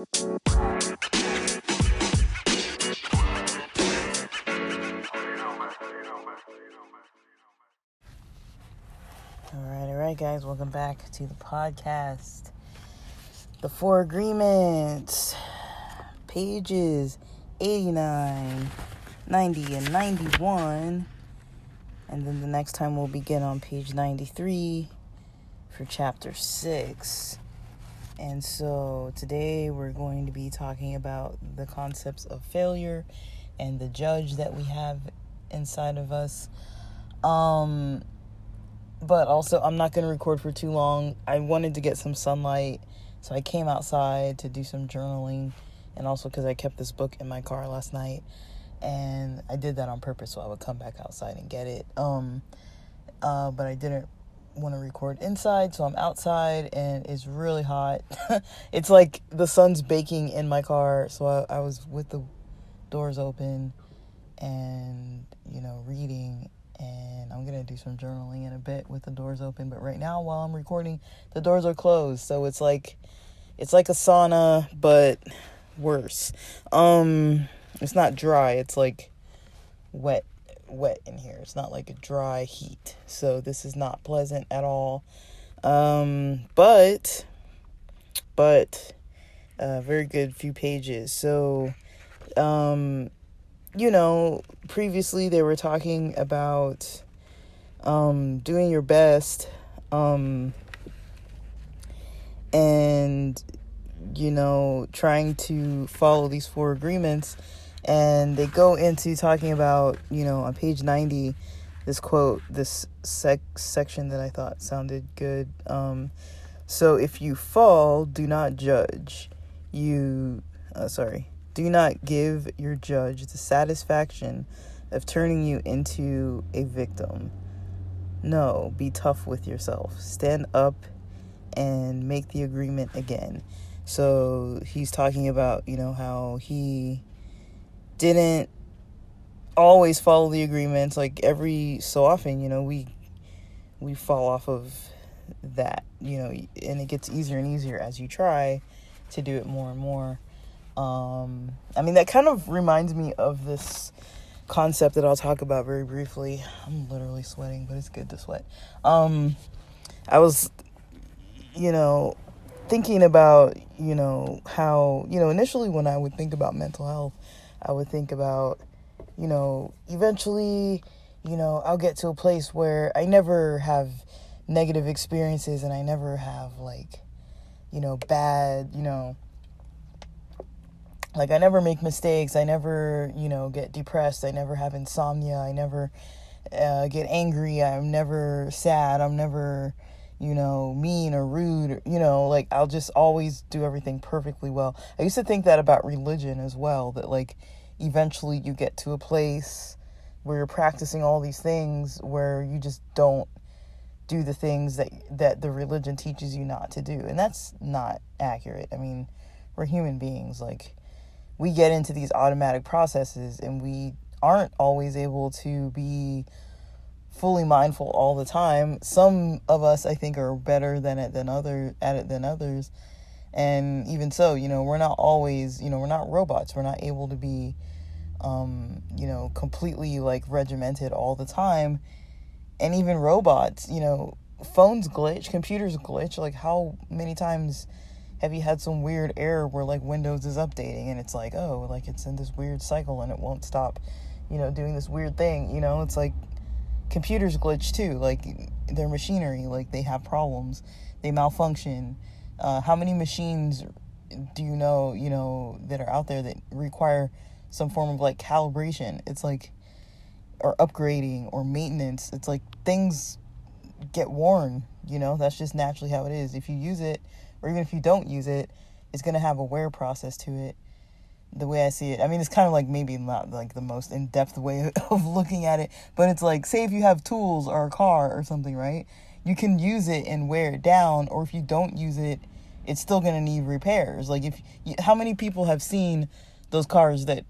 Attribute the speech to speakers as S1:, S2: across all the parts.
S1: All right, guys. Welcome back to the podcast. The Four Agreements, pages 89, 90, and 91. And then the next time we'll begin on page 93 for chapter 6. And so today we're going to be talking about the concepts of failure and the judge that we have inside of us. But also, I'm not going to record for too long. I wanted to get some sunlight, so I came outside to do some journaling, and also because I kept this book in my car last night, and I did that on purpose so I would come back outside and get it. But I didn't want to record inside, so I'm outside, and it's really hot. It's like the sun's baking in my car, so I was with the doors open and, reading. And I'm going to do some journaling in a bit with the doors open. But right now, while I'm recording, the doors are closed. So it's like a sauna, but worse. It's not dry. It's like wet in here. It's not like a dry heat. So this is not pleasant at all. But very good few pages. So, previously they were talking about doing your best and, trying to follow these four agreements. And they go into talking about, on page 90, this quote, this section that I thought sounded good. So if you fall, do not judge. Do not give your judge the satisfaction of turning you into a victim. No, be tough with yourself. Stand up and make the agreement again. So he's talking about, how he didn't always follow the agreements. Like every so often, we fall off of that, and it gets easier and easier as you try to do it more and more. That kind of reminds me of this concept that I'll talk about very briefly. I'm literally sweating, but it's good to sweat. I was, thinking about, how, initially when I would think about mental health, I would think about, eventually, I'll get to a place where I never have negative experiences and I never have bad, I never make mistakes. I never, get depressed. I never have insomnia. I never get angry. I'm never sad. I'm never, mean or rude. I'll just always do everything perfectly well. I used to think that about religion as well, that, eventually you get to a place where you're practicing all these things where you just don't do the things that the religion teaches you not to do. And that's not accurate. We're human beings. We get into these automatic processes and we aren't always able to be fully mindful all the time. Some of us, I think, are better at it than others. And even so, we're not always, we're not robots. We're not able to be, completely regimented all the time. And even robots, phones glitch, computers glitch. How many times have you had some weird error where Windows is updating and it's it's in this weird cycle and it won't stop, doing this weird thing, it's computers glitch too, their machinery, they have problems, they malfunction. How many machines do you know, that are out there that require some form of calibration? It's or upgrading or maintenance. It's things get worn, that's just naturally how it is. If you use it, or even if you don't use it, it's going to have a wear process to it, the way I see it. It's kind of maybe not the most in-depth way of looking at it, but it's say if you have tools or a car or something, right? You can use it and wear it down, or if you don't use it, it's still going to need repairs. How many people have seen those cars that,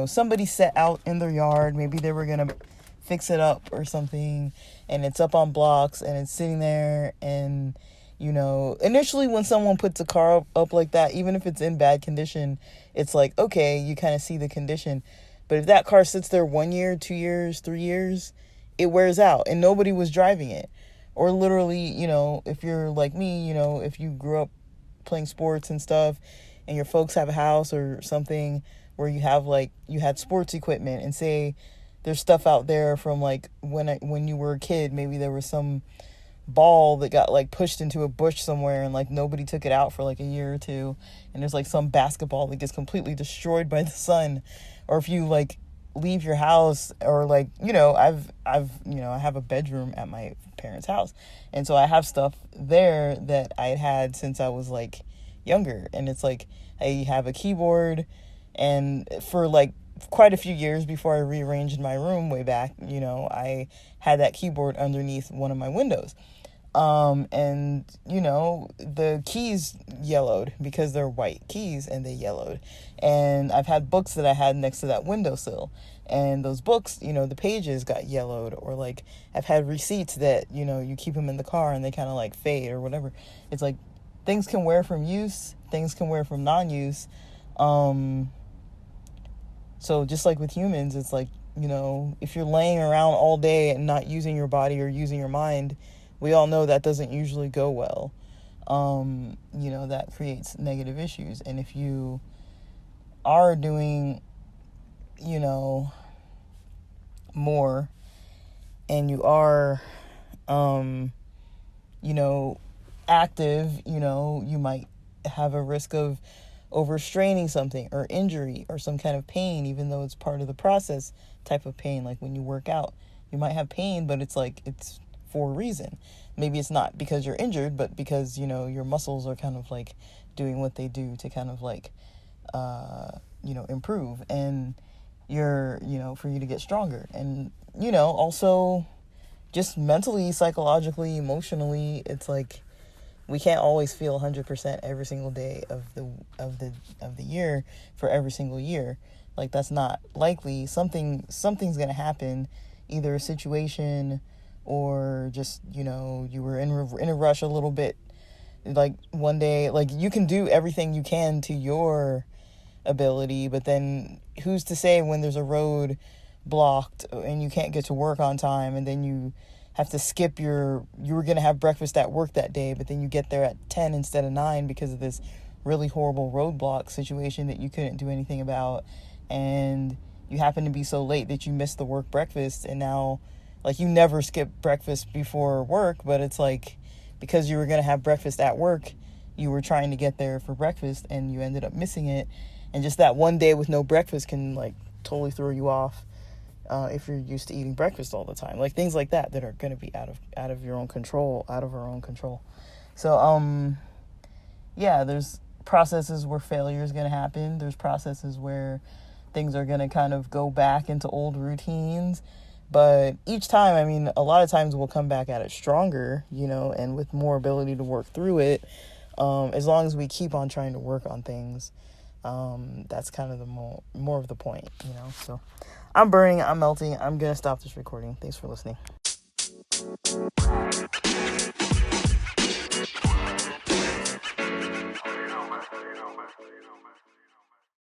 S1: somebody set out in their yard, maybe they were going to fix it up or something, and it's up on blocks and it's sitting there and Initially when someone puts a car up like that, even if it's in bad condition, it's like, okay, you kind of see the condition. But if that car sits there 1 year, 2 years, 3 years, it wears out and nobody was driving it. Or literally, if you're like me, if you grew up playing sports and stuff and your folks have a house or something where you have you had sports equipment, and say there's stuff out there from when you were a kid, maybe there was some ball that got pushed into a bush somewhere and nobody took it out for a year or two, and there's some basketball that gets completely destroyed by the sun. Or if you leave your house, or I have a bedroom at my parents' house, and so I have stuff there that I had since I was younger, and it's I have a keyboard, and for quite a few years before I rearranged my room way back, I had that keyboard underneath one of my windows. And the keys yellowed because they're white keys and they yellowed. And I've had books that I had next to that windowsill, and those books, the pages got yellowed. Or I've had receipts that, you keep them in the car and they kind of fade or whatever. It's things can wear from use, things can wear from non-use. So just like with humans, it's if you're laying around all day and not using your body or using your mind, we all know that doesn't usually go well. That creates negative issues. And if you are doing, more, and you are, active, you might have a risk of overstraining something or injury or some kind of pain, even though it's part of the process type of pain. When you work out, you might have pain, but it's it's for a reason. Maybe it's not because you're injured, but because your muscles are kind of doing what they do to kind of improve, and you're for you to get stronger. And also just mentally, psychologically, emotionally, it's we can't always feel 100% every single day of the year for every single year. That's not likely. Something's going to happen, either a situation or just, you were in a rush a little bit. One day, you can do everything you can to your ability, but then who's to say when there's a road blocked and you can't get to work on time, and then you have to skip you were going to have breakfast at work that day, but then you get there at 10 instead of 9 because of this really horrible roadblock situation that you couldn't do anything about, and you happen to be so late that you missed the work breakfast, and now you never skip breakfast before work, but it's because you were going to have breakfast at work, you were trying to get there for breakfast and you ended up missing it. And just that one day with no breakfast can totally throw you off if you're used to eating breakfast all the time. Things like that are going to be out of your own control, out of our own control. So there's processes where failure is going to happen. There's processes where things are going to kind of go back into old routines. But each time, a lot of times we'll come back at it stronger, and with more ability to work through it, as long as we keep on trying to work on things. That's kind of the more of the point, So I'm burning, I'm melting. I'm going to stop this recording. Thanks for listening.